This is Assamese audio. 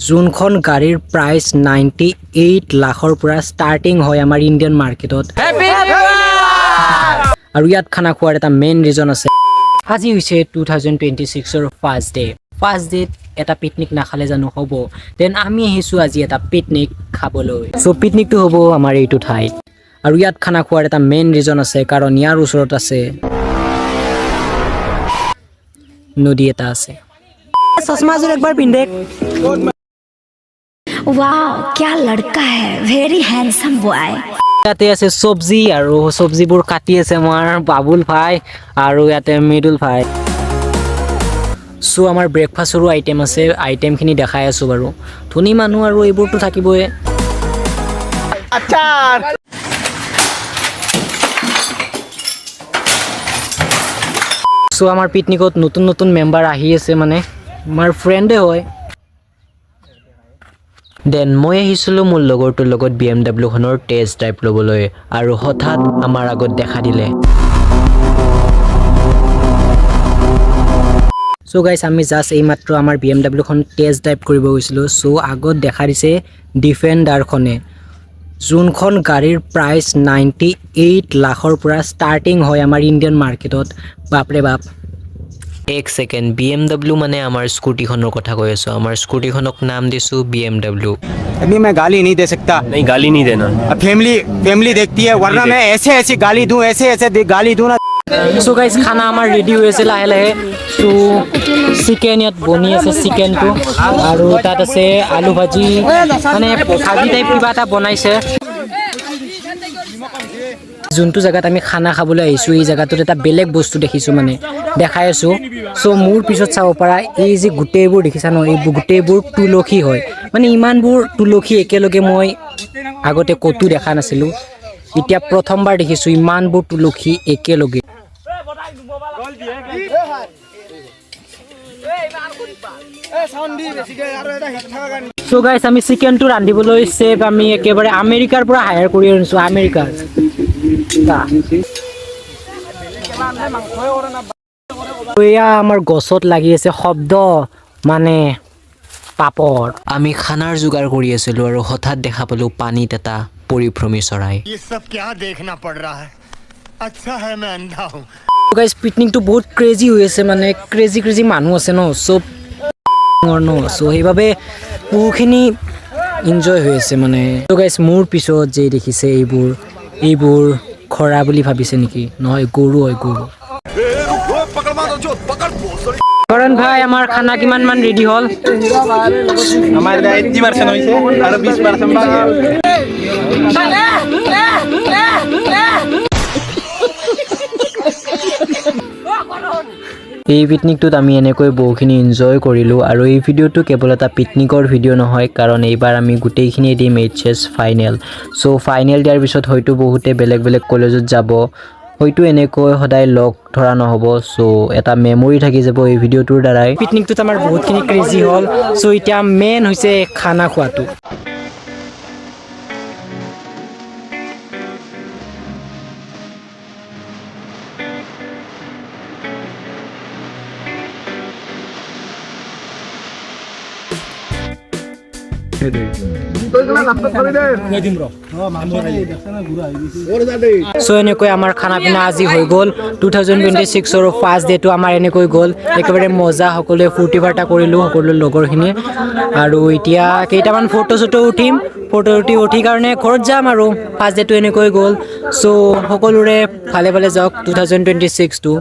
যোনখন গাড়ীৰ প্ৰাইচ 98 লাখৰ পৰা ষ্টাৰ্টিং হয় আমাৰ ইণ্ডিয়ান মাৰ্কেটত আৰু ইয়াত খানা খোৱাৰ এটা মেইন ৰিজন আছে। আজি হৈছে 2026ৰ ফাৰ্ষ্ট ডে এটা পিকনিক নাখালে জানো হ'ব। দেন আমি আহিছোঁ আজি এটা পিকনিক খাবলৈ। চ' পিকনিকটো হ'ব আমাৰ এইটো ঠাইত আৰু ইয়াত খানা খোৱাৰ এটা মেইন ৰিজন আছে কাৰণ ইয়াৰ ওচৰত আছে নদী এটা আছে। চশমাযোৰ একবাৰ পিন্ধে। वाओ क्या लड़का है, वेरी हैंडसम बॉय। ইয়াতে আছে চব্জি আৰু চব্জিবোৰ কাটি আছে আমাৰ বাবুল ভাই আৰু ইয়াতে মৃদুল ভাই। চ' আমাৰ ব্ৰেকফাষ্টৰো আইটেম আছে, আইটেমখিনি দেখাই আছোঁ বাৰু। ধনী মানুহ আৰু এইবোৰতো থাকিবই। আচাৰ চ' আমাৰ পিকনিকত নতুন নতুন মেম্বাৰ আহি আছে, মানে আমাৰ ফ্ৰেণ্ডে হয়। দেন মই আহিছিলোঁ মোৰ লগৰটোৰ লগত BMW খনৰ টেষ্ট ড্ৰাইভ ল'বলৈ আৰু হঠাৎ আমাৰ আগত দেখা দিলে। চ' গাইছ আমি জাষ্ট এইমাত্ৰ আমাৰ BMW খন টেষ্ট ড্ৰাইভ কৰিব গৈছিলোঁ। চ' আগত দেখা দিছে ডিফেণ্ডাৰখনে, যোনখন গাড়ীৰ প্ৰাইচ 98 লাখৰ পৰা ষ্টাৰ্টিং হয় আমাৰ ইণ্ডিয়ান মাৰ্কেটত। বাপৰে বাপ। এক ছেকেণ্ড, BMW মানে আমাৰ স্কুটিখনৰ কথা কৈ আছোঁ। আমাৰ স্কুটিখনক নাম দিছোঁ BMW। अभी मैं गाली नहीं दे सकता। नहीं, गाली नहीं देना। अब फैमिली देखती है, वरना मैं ऐसे गाली दूं, ऐसे गाली दूं ना। চ' গাইজ খানা আমাৰ ৰেডি হৈ আছে লাহে লাহে। চ' চিকেন ইয়াত বনি আছে, চিকেনটো আৰু তাত আছে আলু ভাজি, মানে ভাজি টাইপ কিবা এটা বনাইছে। যোনটো জেগাত আমি খানা খাবলৈ আহিছোঁ এই জেগাটোত এটা বেলেগ বস্তু দেখিছোঁ, মানে দেখাই আছোঁ। চ' মোৰ পিছত চাব পাৰা এই যে গোটেইবোৰ দেখিছা ন, এই গোটেইবোৰ তুলসী হয়। মানে ইমানবোৰ তুলসী একেলগে মই আগতে ক'তো দেখা নাছিলোঁ। এতিয়া প্ৰথমবাৰ দেখিছোঁ ইমানবোৰ তুলসী একেলগে। চ' গাইছ আমি চিকেনটো ৰান্ধিবলৈ চেফ আমি একেবাৰে আমেৰিকাৰ পৰা হায়াৰ কৰি আনিছোঁ, আমেৰিকাৰ। এয়া আমাৰ গছত লাগি আছে শব্দ, মানে পাপৰ। আমি খানাৰ যোগাৰ কৰি আছিলোঁ আৰু হঠাৎ দেখা পালোঁ পানীত এটা পৰিভ্ৰমী চৰাই। গাইছ পিকনিকটো বহুত ক্ৰেজি হৈ আছে, মানে ক্ৰেজি মানুহ আছে ন, চব ন, চ' সেইবাবে বহুখিনি ইনজয় হৈ আছে মানে। ত' গাইছ মোৰ পিছত যে দেখিছে এইবোৰ খৰা বুলি ভাবিছে নেকি? নহয়, গৰু হয়, গৰু। কৰণ ভাই আমাৰ খানা কিমান মান ৰেডি হ'ল? আমাৰ 80% হইছে আৰ 20% বাকি। এই পিকনিকটোত আমি এনেকৈ বহুখিনি এনজয় কৰিলোঁ আৰু এই ভিডিঅ'টো কেৱল এটা পিকনিকৰ ভিডিঅ' নহয়, কাৰণ এইবাৰ আমি গোটেইখিনিয়ে দিম HS ফাইনেল। চ' ফাইনেল দিয়াৰ পিছত হয়তো বহুতে বেলেগ বেলেগ কলেজত যাব, হয়তো এনেকৈ সদায় লগ ধৰা নহ'ব। চ' এটা মেমৰি থাকি যাব এই ভিডিঅ'টোৰ দ্বাৰাই। পিকনিকটোত আমাৰ বহুতখিনি ক্ৰেজি হ'ল। চ' এতিয়া মেইন হৈছে খানা খোৱাটো। চ' এনেকৈ আমাৰ খানা পিনা আজি হৈ গ'ল। 2026ৰ ফাৰ্ষ্ট ডেটো আমাৰ এনেকৈ গ'ল, একেবাৰে মজা, সকলোৱে ফূৰ্তি ফাৰ্তা কৰিলোঁ সকলো লগৰখিনি। আৰু এতিয়া কেইটামান ফটো উঠি কাৰণে ঘৰত যাম আৰু ফাৰ্ষ্ট ডেটো এনেকৈ গ'ল। চ' সকলোৰে ভালে ভালে যাওক 2026টো।